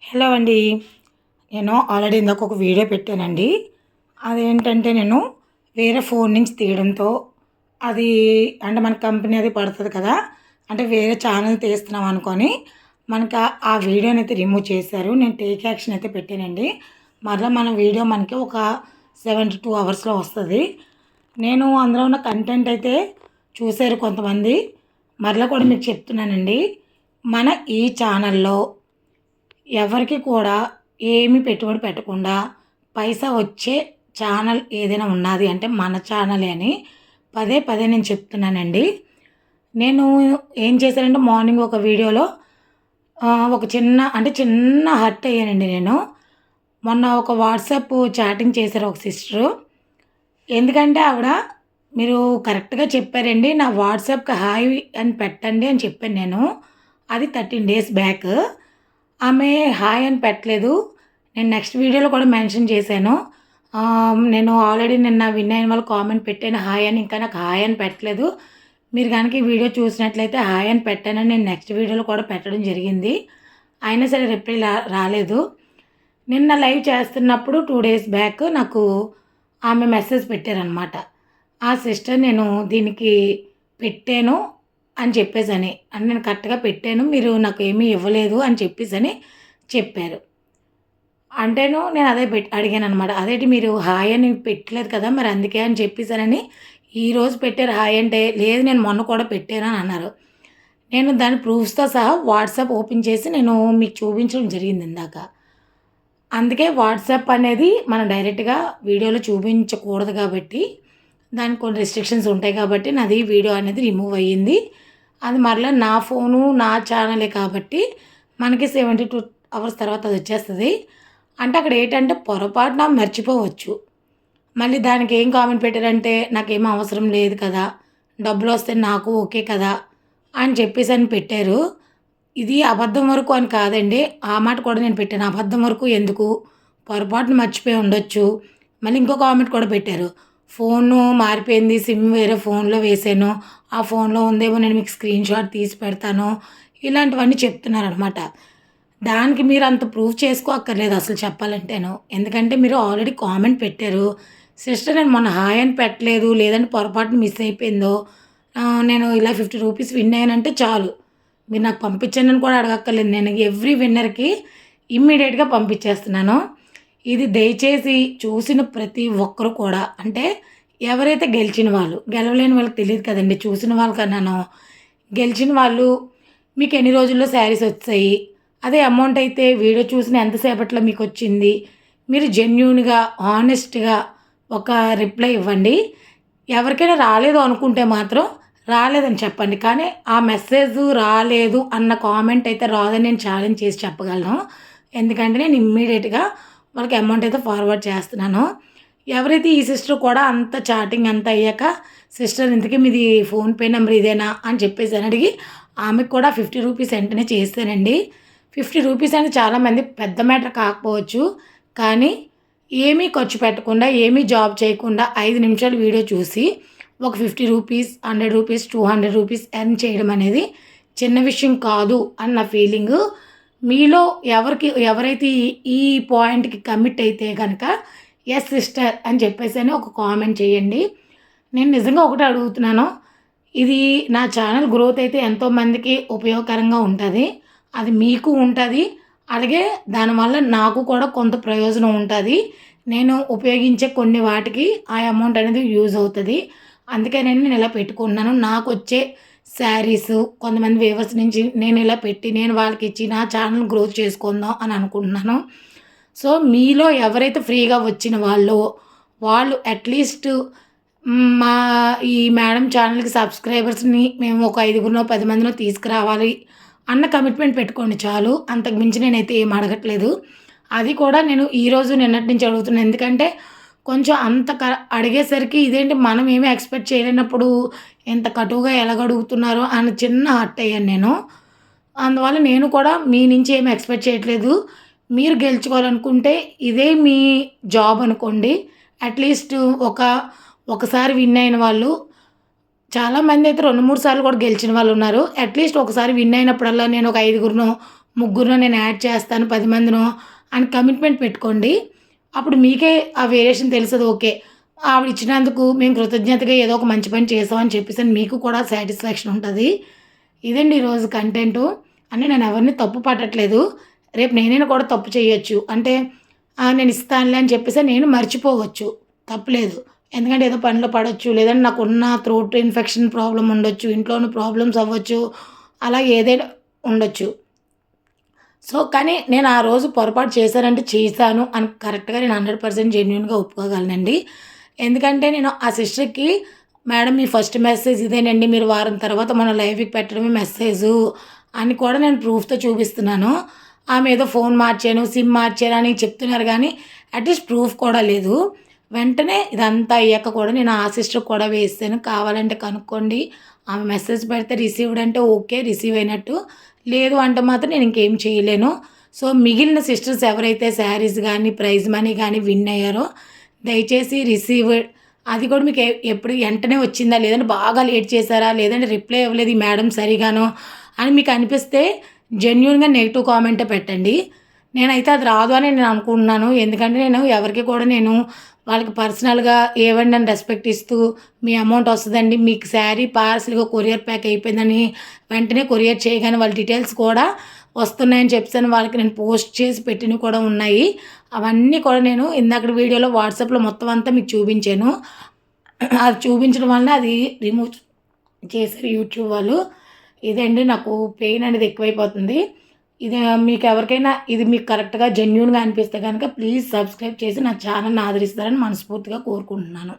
Hello అండి. నేను already ఇందాక ఒక వీడియో పెట్టానండి. అదేంటంటే నేను వేరే ఫోన్ నుంచి తీయడంతో అది అంటే మన కంపెనీ అది పడతది కదా! అంటే వేరే ఛానెల్ తీస్తున్నాం అనుకోని మనకి ఆ వీడియోనైతే రిమూవ్ చేశారు. నేను టేక్ యాక్షన్ అయితే పెట్టానండి. మరలా మన వీడియో మనకి ఒక 72 అవర్స్‌లో వస్తది. నేను అందులో ఉన్న కంటెంట్ అయితే చూసారు కొంతమంది. మరలా కూడా మీకు చెప్తున్నానండి. మన ఈ ఛానెల్‌లో ఎవరికి కూడా ఏమి పెట్టుబడి పెట్టకుండా పైసా వచ్చే ఛానల్ ఏదైనా ఉన్నది అంటే మన ఛానలే అని పదే పదే నేను చెప్తున్నానండి. నేను ఏం చేశానంటే మార్నింగ్ ఒక వీడియోలో ఒక చిన్న హర్ట్ అయ్యానండి నేను. మొన్న ఒక వాట్సాప్ చాటింగ్ చేశారు ఒక సిస్టరు. ఎందుకంటే ఆవిడ మీరు కరెక్ట్‌గా చెప్పారండి. నా వాట్సాప్‌కి హాయ్ అని పెట్టండి అని చెప్పాను నేను. అది 13 డేస్ బ్యాక్. ఆమె హాయ్ అని పెట్టలేదు. నేను నెక్స్ట్ వీడియోలో కూడా మెన్షన్ చేశాను. నేను ఆల్రెడీ నిన్న విన్ అయిన వాళ్ళు కామెంట్ పెట్టాను హాయ్ అని. ఇంకా నాకు హాయ్ అని పెట్టలేదు. మీరు గనక ఈ వీడియో చూసినట్లయితే హాయ్ అని పెట్టానని నేను నెక్స్ట్ వీడియోలో కూడా పెట్టడం జరిగింది. అయినా సరే రిప్లై రాలేదు. నిన్న లైవ్ చేస్తున్నప్పుడు 2 డేస్ బ్యాక్ నాకు ఆమె మెసేజ్ పెట్టారనమాట. ఆ సిస్టర్ నేను దీనికి పెట్టాను అని చెప్పేసని. అంటే నేను కరెక్ట్‌గా పెట్టాను. మీరు నాకు ఏమీ ఇవ్వలేదు అని చెప్పేసని చెప్పారు. నేను అదే అడిగాననమాట. అదేంటి మీరు హాయ్ అని పెట్టలేదు కదా! మరి అందుకే అని చెప్పేసానని ఈరోజు పెట్టారు హాయ్ అంటే, లేదు నేను మొన్న కూడా పెట్టాను అని అన్నారు. నేను దాని ప్రూఫ్స్‌తో సహా వాట్సాప్ ఓపెన్ చేసి నేను మీకు చూపించడం జరిగింది ఇందాక. అందుకే వాట్సాప్ అనేది మనం డైరెక్ట్‌గా వీడియోలో చూపించకూడదు కాబట్టి, దానికి కొన్ని రెస్ట్రిక్షన్స్ ఉంటాయి కాబట్టి నాది వీడియో అనేది రిమూవ్ అయ్యింది. అది మరలా నా ఫోను, నా ఛానలే కాబట్టి మనకి 72 అవర్స్ తర్వాత అది వచ్చేస్తది. అంటే అక్కడ ఏంటంటే పొరపాటున మర్చిపోవచ్చు. మళ్ళీ దానికి ఏం కామెంట్ పెట్టారంటే, నాకేం అవసరం లేదు కదా! డబ్బులొస్తే నాకు ఓకే కదా! అని చెప్పేసని పెట్టారు. ఇది అబద్ధం వరకు అని కాదండి. ఆ మాట కూడా నేను పెట్టాను. అబద్ధం వరకు ఎందుకు? పొరపాటున మర్చిపోయి ఉండొచ్చు. మళ్ళీ ఇంకో కామెంట్ కూడా పెట్టారు. ఫోను మారిపోయింది. సిమ్ వేరే ఫోన్‌లో వేసాను. ఆ ఫోన్‌లో ఉందేమో నేను మీకు స్క్రీన్‌షాట్ తీసి పెడతాను. ఇలాంటివన్నీ చెప్తున్నారనమాట. దానికి మీరు అంత ప్రూవ్ చేసుకోక్కర్లేదు అసలు చెప్పాలంటేను. ఎందుకంటే మీరు ఆల్రెడీ కామెంట్ పెట్టారు. సిస్టర్ నేను మొన్న హాయ్ అని పెట్టలేదు. లేదంటే పొరపాటున మిస్ అయిపోయిందో నేను ఇలా 50 రూపీస్ విన్ అయ్యానంటే చాలు. మీరు నాకు పంపించండి అని కూడా అడగక్కర్లేదు. నేను ఎవ్రీ విన్నర్‌కి ఇమ్మీడియేట్‌గా పంపించేస్తున్నాను. ఇది దయచేసి చూసిన ప్రతి ఒక్కరు కూడా అంటే ఎవరైతే గెలిచిన వాళ్ళు, గెలవలేని వాళ్ళకి తెలీదు కదండీ! చూసిన వాళ్ళకన్నాను. గెలిచిన వాళ్ళు మీకు ఎన్ని రోజుల్లో శారీస్ వచ్చాయి? అదే అమౌంట్ అయితే వీడియో చూసిన ఎంతసేపట్లో మీకొచ్చింది? మీరు జెన్యూన్‌గా, హానెస్ట్‌గా ఒక రిప్లై ఇవ్వండి. ఎవరికైనా రాలేదు అనుకుంటే మాత్రం రాలేదని చెప్పండి. కానీ ఆ మెసేజ్ రాలేదు అన్న కామెంట్ అయితే రాదని నేను ఛాలెంజ్ చేసి చెప్పగలను. ఎందుకంటే నేను ఇమ్మీడియేట్‌గా వాళ్ళకి అమౌంట్ అయితే ఫార్వర్డ్ చేస్తున్నాను. ఎవరైతే ఈ సిస్టర్ కూడా అంత చాటింగ్ అంతా అయ్యాక సిస్టర్ ఇంతకీ మీది ఫోన్‌పే నెంబర్ ఇదేనా అని చెప్పేసని అడిగి ఆమెకు కూడా 50 రూపీస్ వెంటనే చేశానండి. 50 రూపీస్ అంటే చాలామంది పెద్ద మ్యాటర్ కాకపోవచ్చు. కానీ ఏమీ ఖర్చు పెట్టకుండా, ఏమీ జాబ్ చేయకుండా 5 నిమిషాలు వీడియో చూసి ఒక 50 రూపీస్, 100 రూపీస్, 200 రూపీస్ ఎర్న్ చేయడం అనేది చిన్న విషయం కాదు అన్న ఫీలింగు మీలో ఎవరైతే ఈ పాయింట్‌కి కమిట్ అయితే గనక యెస్ సిస్టర్ అని చెప్పేసని ఒక కామెంట్ చేయండి. నేను నిజంగా ఒకటే అడుగుతున్నాను. ఇది నా ఛానల్ గ్రోత్ అయితే ఎంతోమందికి ఉపయోగకరంగా ఉంటది. అది మీకు ఉంటది. అలాగే దానివల్ల నాకు కూడా కొంత ప్రయోజనం ఉంటది. నేను ఉపయోగించే కొన్ని వాటికి ఆ అమౌంట్ అనేది యూజ్ అవుతది. అందుకనే నేను ఇలా పెట్టుకుంటున్నాను. నాకొచ్చే శారీసు కొంతమంది వ్యూవర్స్ నుంచి నేను ఇలా పెట్టి నేను వాళ్ళకిచ్చి నా ఛానల్ గ్రోత్ చేసుకుందాం అని అనుకుంటున్నాను. సో, మీలో ఎవరైతే ఫ్రీగా వచ్చిన వాళ్ళు అట్‌లీస్ట్ మా ఈ మేడం ఛానల్‌కి సబ్స్క్రైబర్స్‌ని మేము ఒక 5గురినో, 10 మందినో తీసుకురావాలి అన్న కమిట్మెంట్ పెట్టుకోండి చాలు. అంతకు మించి నేనైతే ఏమి అడగట్లేదు. అది కూడా నేను ఈరోజు నిన్నటి నుంచి అడుగుతున్నాను. ఎందుకంటే కొంచెం అంత అడిగేసరికి ఇదేంటి మనం ఏమి ఎక్స్‌పెక్ట్ చేయలేనప్పుడు ఇంత కటువుగా ఎలాగడుగుతున్నారో అని చిన్న హర్ట్ అయ్యాను నేను. అందువల్ల నేను కూడా మీ నుంచి ఏమి ఎక్స్‌పెక్ట్ చేయట్లేదు. మీరు గెలుచుకోవాలనుకుంటే ఇదే మీ జాబ్ అనుకోండి. అట్‌లీస్ట్ ఒకసారి విన్ అయిన వాళ్ళు చాలామంది అయితే 2, 3 సార్లు కూడా గెలిచిన వాళ్ళున్నారు. అట్‌లీస్ట్ ఒకసారి విన్ అయినప్పుడల్లా నేను ఒక 5గురినో, ముగ్గురినో నేను యాడ్ చేస్తాను 10 మందినో అని కమిట్మెంట్ పెట్టుకోండి. అప్పుడు మీకే ఆ వేరియేషన్ తెలుస్తది. ఓకే. ఆవిడ ఇచ్చినందుకు మేము కృతజ్ఞతగా ఏదో ఒక మంచి పని చేసామని చెప్పేసని మీకు కూడా సాటిస్ఫాక్షన్ ఉంటది. ఇదండి ఈరోజు కంటెంటు. అంటే నేను ఎవరిని తప్పు పట్టట్లేదు. రేపు నేనైనా కూడా తప్పు చేయొచ్చు. అంటే నేను ఇస్తానులే అని చెప్పేసి నేను మర్చిపోవచ్చు. తప్పులేదు. ఎందుకంటే ఏదో పనిలో పడొచ్చు. లేదంటే నాకున్న థ్రోట్ ఇన్ఫెక్షన్ ప్రాబ్లమ్ ఉండొచ్చు. ఇంట్లోని ప్రాబ్లమ్స్ అవ్వచ్చు. అలా ఏదైనా ఉండొచ్చు. సో, కానీ నేను ఆ రోజు పొరపాటు చేశానంటే చేశాను అని కరెక్ట్‌గా నేను 100% జెన్యూన్‌గా ఒప్పుకోగలనండి. ఎందుకంటే నేను ఆ సిస్టర్‌కి మేడం మీ ఫస్ట్ మెసేజ్ ఇదేనండి. మీరు వారం తర్వాత మన లైవ్‌కి పెట్టడమే మెసేజు అని కూడా నేను ప్రూఫ్‌తో చూపిస్తున్నాను. ఆమె ఏదో ఫోన్ మార్చాను, సిమ్ మార్చాను అని చెప్తున్నారు గానీ అట్‌లీస్ట్ ప్రూఫ్ కూడా లేదు. వెంటనే ఇదంతా అయ్యాక కూడా నేను ఆ సిస్టర్‌కి కూడా వేసాను. కావాలంటే కనుక్కోండి. ఆమె మెసేజ్ పెడితే రిసీవ్డ్ అంటే ఓకే. రిసీవ్ అయినట్టు. లేదు అంటే మాత్రం నేను ఇంకేం చేయలేను. సో, మిగిలిన సిస్టర్స్ ఎవరైతే శారీస్ గానీ, ప్రైజ్ మనీ గానీ విన్ అయ్యారో దయచేసి రిసీవ్డ్ అది కూడా మీకు ఎప్పుడు వెంటనే వచ్చిందా? లేదంటే బాగా లేట్ చేశారా? లేదంటే రిప్లై ఇవ్వలేదు ఈ మేడం సరిగాను అని మీకు అనిపిస్తే జెన్యూన్‌గా నెగెటివ్ కామెంటే పెట్టండి. నేనైతే అది రాదు అని నేను అనుకుంటున్నాను. ఎందుకంటే నేను ఎవరికీ కూడా నేను వాళ్ళకి పర్సనల్‌గా ఇవ్వండి అని రెస్పెక్ట్ ఇస్తూ మీ అమౌంట్ వస్తదండి. మీకు శారీ పార్సెల్‌గా కొరియర్ ప్యాక్ అయిపోయిందని వెంటనే కొరియర్ చేయగానే వాళ్ళ డీటెయిల్స్ కూడా వస్తున్నాయని చెప్పేసని వాళ్ళకి నేను పోస్ట్ చేసి పెట్టినవి కూడా ఉన్నాయి. అవన్నీ కూడా నేను ఇందాకటి వీడియోలో వాట్సాప్‌లో మొత్తం అంతా మీకు చూపించాను. అది చూపించడం వలన అది రిమూవ్ చేశారు యూట్యూబ్ వాళ్ళు. ఇదండి నాకు పెయిన్ అనేది ఎక్కువైపోతుంది. ఇది మీకెవరికైనా ఇది మీకు కరెక్ట్‌గా జెన్యూన్‌గా అనిపిస్తే గనక ప్లీజ్ సబ్స్క్రైబ్ చేసి నా ఛానెల్‌ని ఆదరిస్తారని మనస్ఫూర్తిగా కోరుకుంటున్నాను.